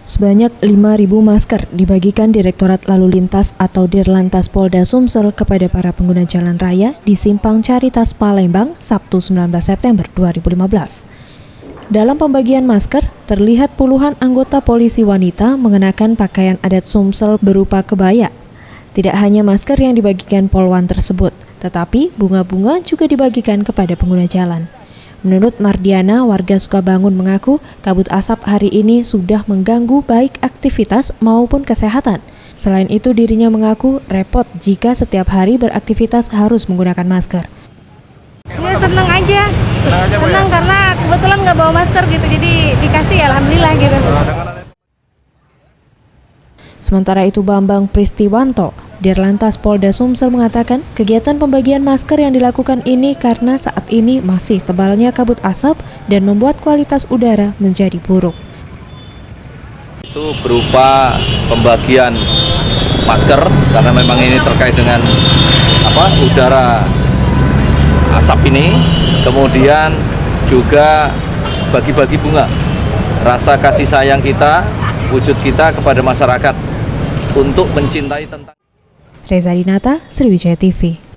Sebanyak 5.000 masker dibagikan Direktorat Lalu Lintas atau Dirlantas Polda Sumsel kepada para pengguna jalan raya di Simpang Caritas Palembang, Sabtu 19 September 2015. Dalam pembagian masker, terlihat puluhan anggota polisi wanita mengenakan pakaian adat Sumsel berupa kebaya. Tidak hanya masker yang dibagikan polwan tersebut, tetapi bunga-bunga juga dibagikan kepada pengguna jalan. Menurut Mardiana, warga Sukabangun mengaku kabut asap hari ini sudah mengganggu baik aktivitas maupun kesehatan. Selain itu, dirinya mengaku repot jika setiap hari beraktivitas harus menggunakan masker. Ya seneng aja karena kebetulan nggak bawa masker gitu, jadi dikasih ya alhamdulillah gitu. Sementara itu Bambang Pristiwanto, Dirlantas Polda Sumsel mengatakan kegiatan pembagian masker yang dilakukan ini karena saat ini masih tebalnya kabut asap dan membuat kualitas udara menjadi buruk. Itu berupa pembagian masker karena memang ini terkait dengan udara asap ini, kemudian juga bagi-bagi bunga. Rasa kasih sayang kita, wujud kita kepada masyarakat untuk mencintai tentang Reza Dinata, Sriwijaya TV.